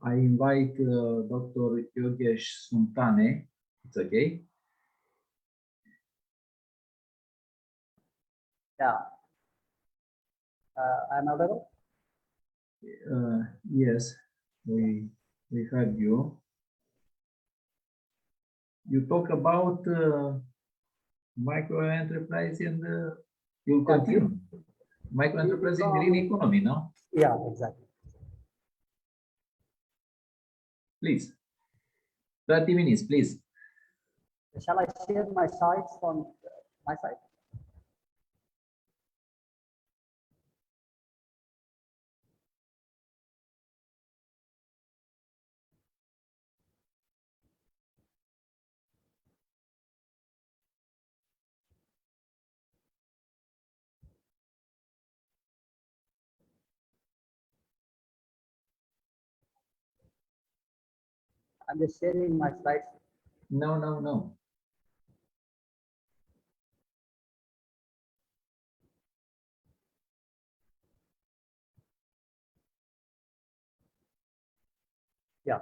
I invite Dr. Yogesh Suntane. It's okay. Yeah. I'm audible? Yes, we heard you. You talk about micro enterprise and you'll continue. Micro enterprise in green economy, no? Yeah, exactly. Please. 30 minutes, please. Shall I share my slides on my side? I'm just sharing my slides. No. Yeah.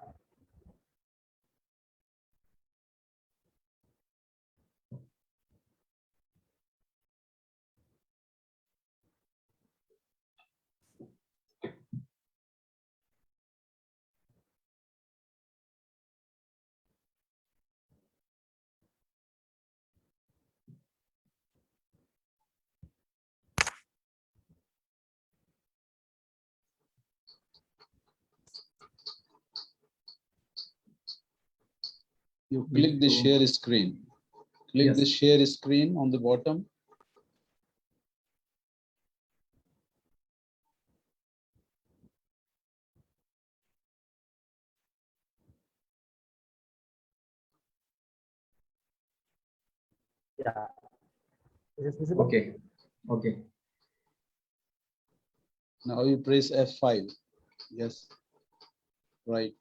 You click the share screen. Click Yes. the share screen on the bottom. Yeah. Is this visible? Okay. Okay. Now you press F5. Yes. Right.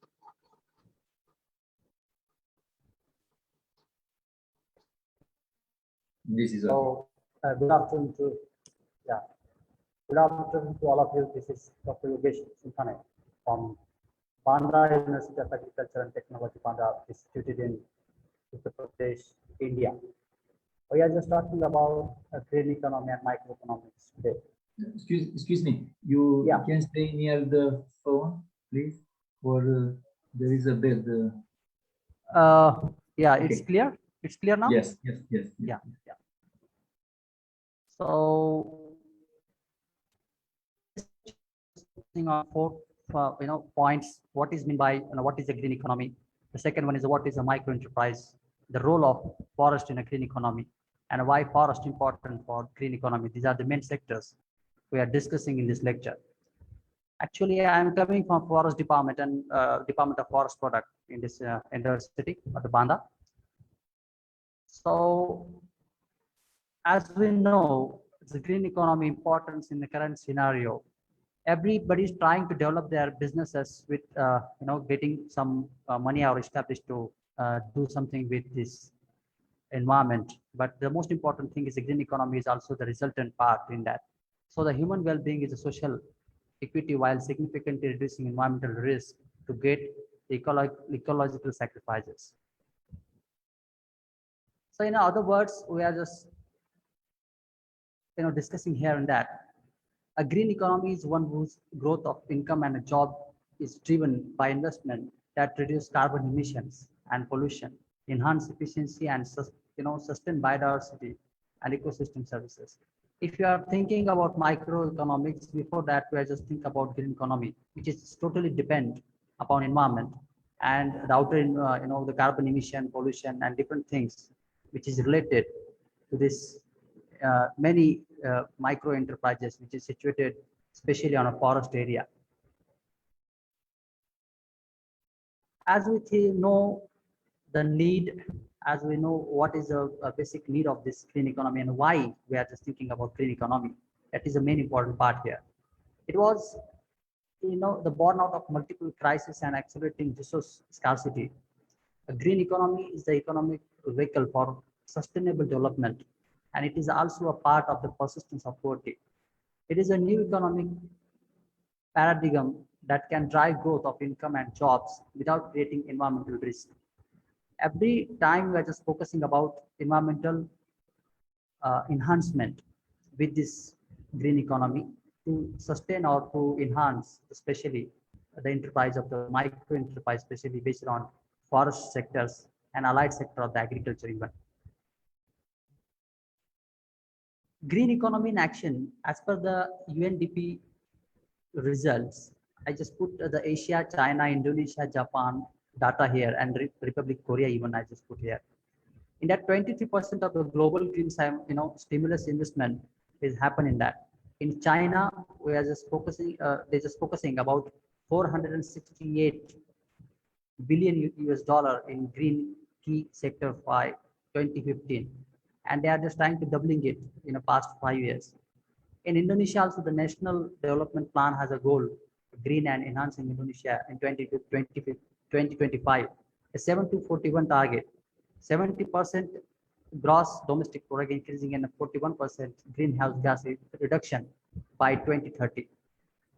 This is okay. So, good afternoon to, yeah. Good afternoon to all of you. This is Dr. Yogesh Suntane from Bandra University of Agriculture and Technology, Bandra, instituted in Uttar Pradesh, India. We are just talking about green economy and microeconomics today. Excuse me. You Yeah. can stay near the phone, please, or there is a bed. Yeah, Okay. it's clear. It's clear now. Yes. Yeah. So, four points. What is meant by what is a green economy? The second one is what is a micro enterprise? The role of forest in a green economy, and why forest important for green economy. These are the main sectors we are discussing in this lecture. Actually, I am coming from forest department and Department of Forest Product in this university of the Banda. So, as we know, the green economy importance in the current scenario. Everybody is trying to develop their businesses with getting some money or established to do something with this environment. But the most important thing is the green economy is also the resultant part in that. So the human well-being is a social equity while significantly reducing environmental risk to get ecological sacrifices. So in other words, we are just discussing here and that. A green economy is one whose growth of income and a job is driven by investment that reduce carbon emissions and pollution, enhance efficiency, and sustain biodiversity and ecosystem services. If you are thinking about microeconomics, before that we are just think about green economy, which is totally depend upon environment and the outer, the carbon emission, pollution, and different things which is related to this many micro enterprises which is situated especially on a forest area. As we know the need, as we know what is a basic need of this green economy and why we are just thinking about green economy, that is the main important part here. It was the born out of multiple crises and accelerating resource scarcity. A green economy is the economic vehicle for sustainable development, and it is also a part of the persistence of poverty. It is a new economic paradigm that can drive growth of income and jobs without creating environmental risk. Every time we are just focusing about environmental enhancement with this green economy to sustain or to enhance, especially the enterprise of the micro enterprise, especially based on forest sectors and allied sector of the agriculture even. Green economy in action, as per the UNDP results, I just put the Asia, China, Indonesia, Japan data here, and Republic Korea even I just put here. In that 23% of the global green stimulus investment is happening in that. In China, we are just focusing, they're just focusing about 468 billion US dollar in green key sector by 2015, and they are just trying to doubling it in the past 5 years. In Indonesia, also the National Development Plan has a goal, green and enhancing Indonesia in 2025, a 7 to 41 target, 70% gross domestic product increasing and a 41% greenhouse gas reduction by 2030.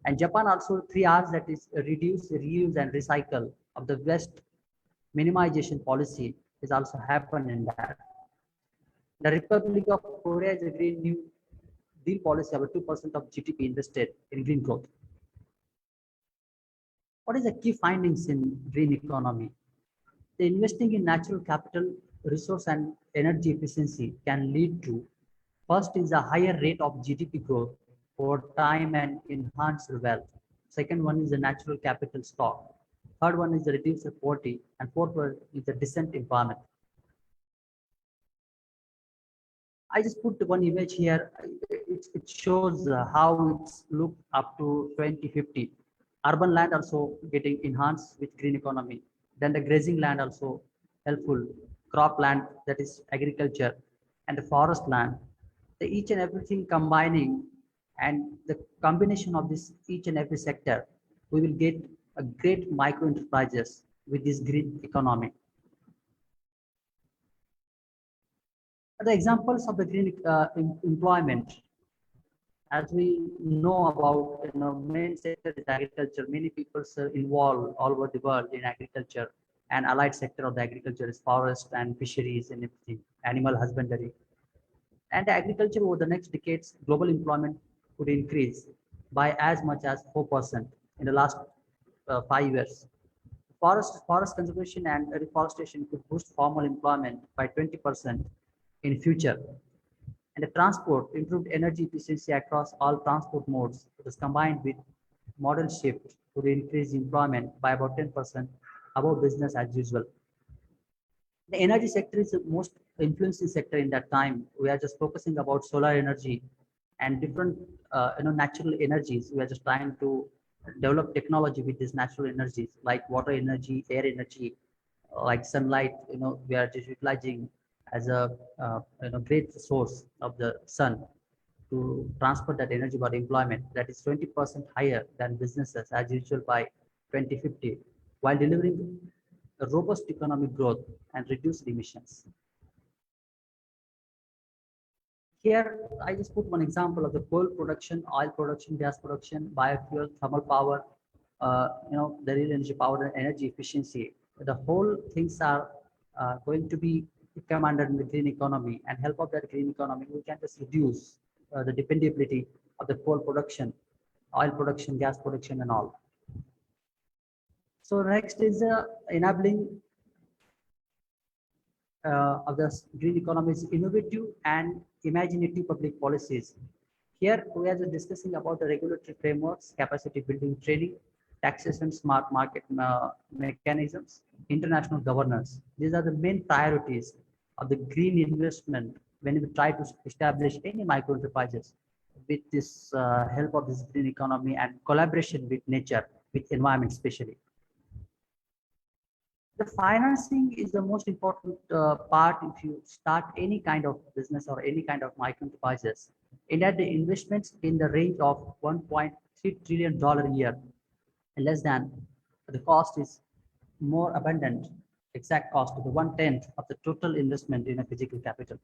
And Japan also 3 R's, that is reduce, reuse, and recycle of the waste minimization policy is also happened in that. The Republic of Korea is a Green New Deal policy of 2% of GDP invested in green growth. What is the key findings in green economy? The investing in natural capital, resource, and energy efficiency can lead to, first is a higher rate of GDP growth over time and enhanced wealth. Second one is the natural capital stock. Third one is the reduced poverty, and fourth one is the decent environment. I just put one image here. It shows how it's looked up to 2050. Urban land also getting enhanced with green economy. Then the grazing land also helpful. Crop land, that is agriculture, and the forest land. The each and everything combining, and the combination of this each and every sector, we will get a great micro enterprises with this green economy. The examples of the green employment, as we know about, main sector is agriculture. Many people are involved all over the world in agriculture, and allied sector of the agriculture is forest and fisheries and everything, animal husbandry. And agriculture over the next decades, global employment could increase by as much as 4% in the last 5 years. Forest conservation and reforestation could boost formal employment by 20% in future. And the transport, improved energy efficiency across all transport modes was combined with model shift to increase employment by about 10% above business as usual. The energy sector is the most influencing sector in that time. We are just focusing about solar energy and different natural energies. We are just trying to develop technology with these natural energies like water energy, air energy, like sunlight. We are just utilizing as a great source of the sun to transfer that energy by employment that is 20% higher than businesses as usual by 2050, while delivering a robust economic growth and reduced emissions. Here, I just put one example of the coal production, oil production, gas production, biofuel, thermal power, the real energy power and energy efficiency. The whole things are going to be come under the green economy, and help of that green economy, we can just reduce the dependability of the coal production, oil production, gas production, and all. So next is enabling of the green economy's innovative and imaginative public policies. Here we are just discussing about the regulatory frameworks, capacity building training, taxation, smart market mechanisms, international governance. These are the main priorities of the green investment when we try to establish any micro enterprises with this help of this green economy and collaboration with nature, with environment especially. The financing is the most important part if you start any kind of business or any kind of micro enterprises. In that, the investments in the range of $1.3 trillion a year, and less than the cost is more abundant, exact cost of the 1/10 of the total investment in a physical capital.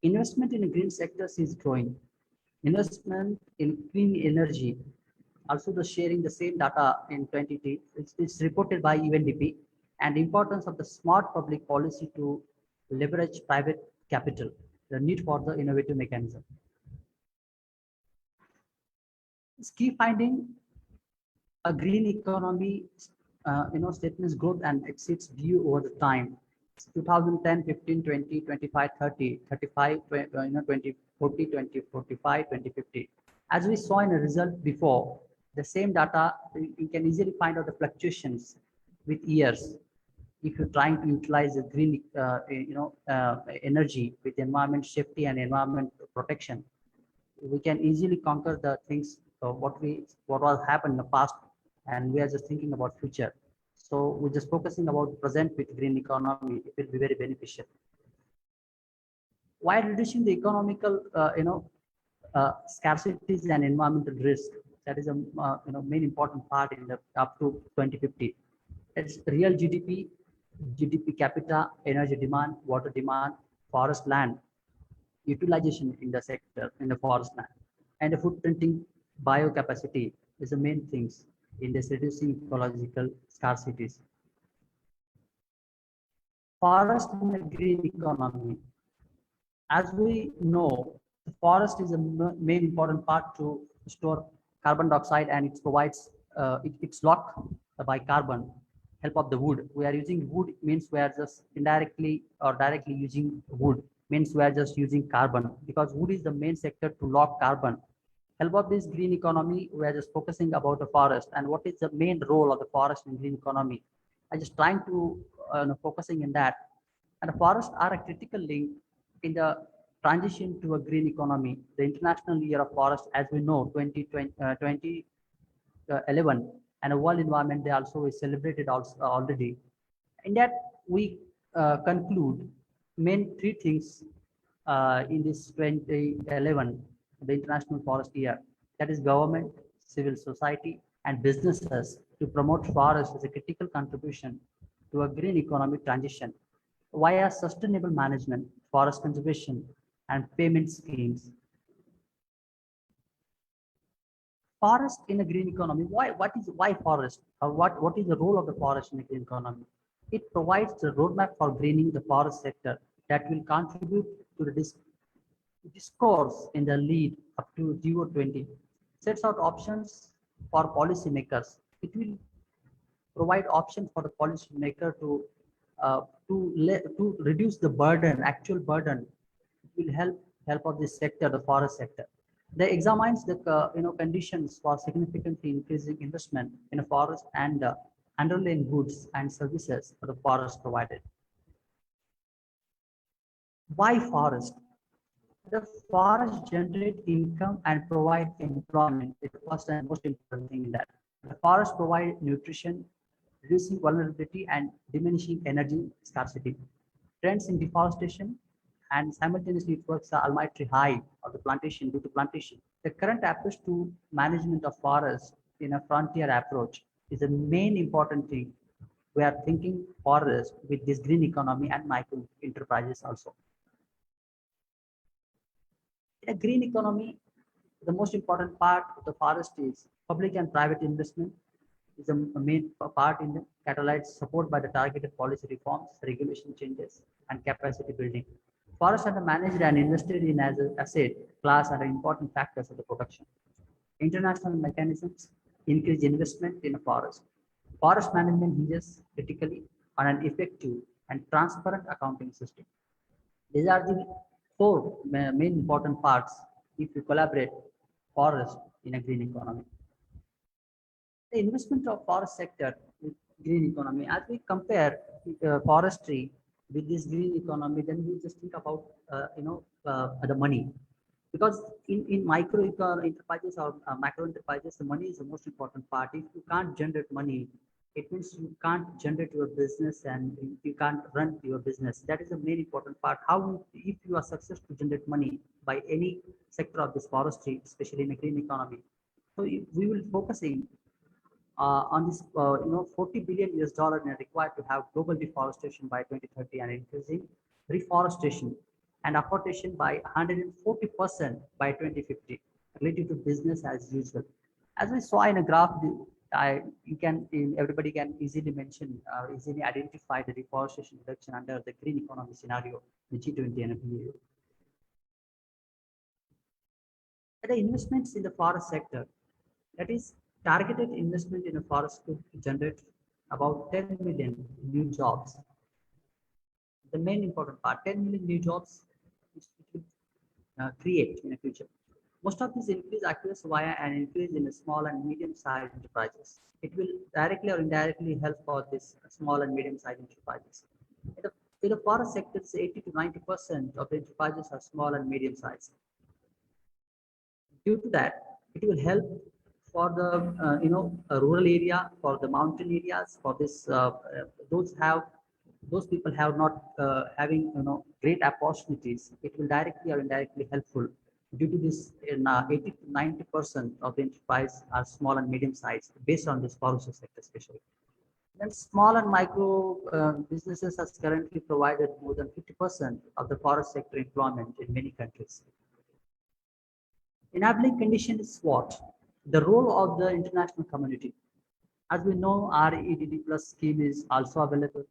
Investment in the green sectors is growing. Investment in clean energy also the sharing the same data in 2020. It's reported by UNDP, and the importance of the smart public policy to leverage private capital, the need for the innovative mechanism. Its key finding: a green economy, statements growth and exceeds view over the time. 2010, 15, 20, 25, 30, 35, 20, 40, 20, 45, 2050. As we saw in a result before, the same data, you can easily find out the fluctuations with years. If you're trying to utilize the green, energy with environment safety and environment protection, we can easily conquer the things what was happened in the past, and we are just thinking about future. So we're just focusing about present with green economy. It will be very beneficial. While reducing the economical, scarcities and environmental risk, that is a main important part in the up to 2050. It's real GDP, GDP capita, energy demand, water demand, forest land utilization in the sector, in the forest land, and the footprinting biocapacity is the main things in this reducing ecological scarcities. Forest in a green economy. As we know, the forest is a main important part to store carbon dioxide, and it provides, it's locked by carbon help of the wood. We are using wood means we are just indirectly or directly using wood means we are just using carbon, because wood is the main sector to lock carbon. Help of this green economy, we are just focusing about the forest and what is the main role of the forest in green economy. I just trying to focusing in that. And the forests are a critical link in the transition to a green economy. The International Year of Forest, as we know, 2011, and a World Environment Day also is celebrated also already. In that, we conclude main three things in this 2011, the International Forest Year. That is government, civil society, and businesses to promote forest as a critical contribution to a green economic transition via sustainable management, forest conservation, and payment schemes. Forest in a green economy. Why forest? Or what is the role of the forest in a green economy? It provides the roadmap for greening the forest sector that will contribute to the discourse in the lead up to 2020. Sets out options for policymakers. It will provide options for the policymaker to reduce the burden, actual burden. It will help of this sector, the forest sector. They examines the conditions for significantly increasing investment in a forest and underlying goods and services for the forest provided. Why forest? The forest generate income and provide employment. It's the first and most important thing in that. The forest provide nutrition, reducing vulnerability and diminishing energy scarcity. Trends in deforestation and simultaneously it works the almighty high of the plantation due to plantation. The current approach to management of forests in a frontier approach is the main important thing. We are thinking forest with this green economy and micro enterprises also. In a green economy, the most important part of the forest is public and private investment is a main part in the catalyzed support by the targeted policy reforms, regulation changes, and capacity building. Forests are managed and invested in as an asset class are important factors of the production. International mechanisms increase investment in a forest. Forest management hinges critically on an effective and transparent accounting system. These are the four main important parts if you collaborate forest in a green economy. The investment of forest sector with green economy, as we compare forestry with this green economy, then we just think about the money, because in micro enterprises or macro enterprises, the money is the most important part. If you can't generate money, it means you can't generate your business and you can't run your business. That is the main important part. How, if you are successful to generate money by any sector of this forestry, especially in a green economy. So we will focusing on this, $40 billion required to have global deforestation by 2030 and increasing reforestation and afforestation by 140% by 2050 related to business as usual. As we saw in a graph, everybody can easily easily identify the deforestation reduction under the green economy scenario, the G20 and BAU. The investments in the forest sector, that is targeted investment in a forest could generate about 10 million new jobs. The main important part, 10 million new jobs it will create in the future. Most of this increase occurs via an increase in the small and medium-sized enterprises. It will directly or indirectly help for this small and medium-sized enterprises. In the forest sector, 80 to 90% of the enterprises are small and medium-sized. Due to that, it will help for the rural area, for the mountain areas, for this those people have not having great opportunities. It will directly or indirectly helpful. Due to this, 80 to 90% of the enterprise are small and medium sized, based on this forestry sector especially. Then small and micro businesses has currently provided more than 50% of the forest sector employment in many countries. Enabling condition is what? The role of the international community. As we know, REDD plus scheme is also available.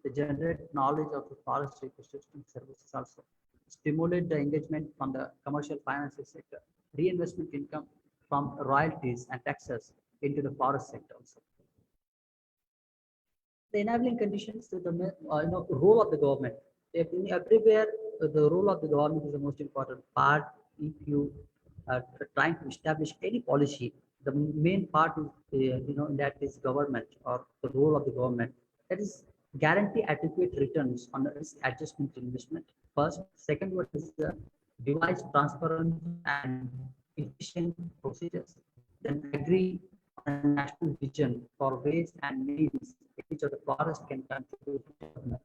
To generate knowledge of the forest ecosystem services also. Stimulate the engagement from the commercial financial sector. Reinvestment income from royalties and taxes into the forest sector also. The enabling conditions to the role of the government. Everywhere, the role of the government is the most important part. If you are trying to establish any policy, the main part is that is government, or the role of the government. That is guarantee adequate returns on the risk adjustment investment. First, second one is the devise transparent and efficient procedures. Then agree on a national vision for ways and means which of the forest can contribute to development.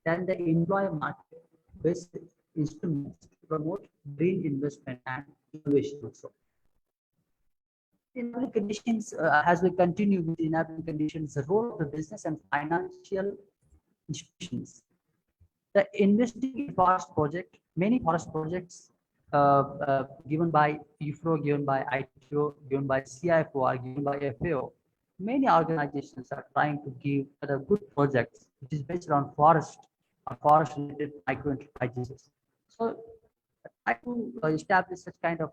Then they employ market-based instruments to promote green investment and innovation also. Enabling conditions, as we continue with enabling conditions, the role of the business and financial institutions. The investing in forest project, many forest projects given by UFRO, given by ITO, given by CIFO, or given by FAO, many organizations are trying to give other good projects which is based on forest or forest related micro enterprises. So try to establish such kind of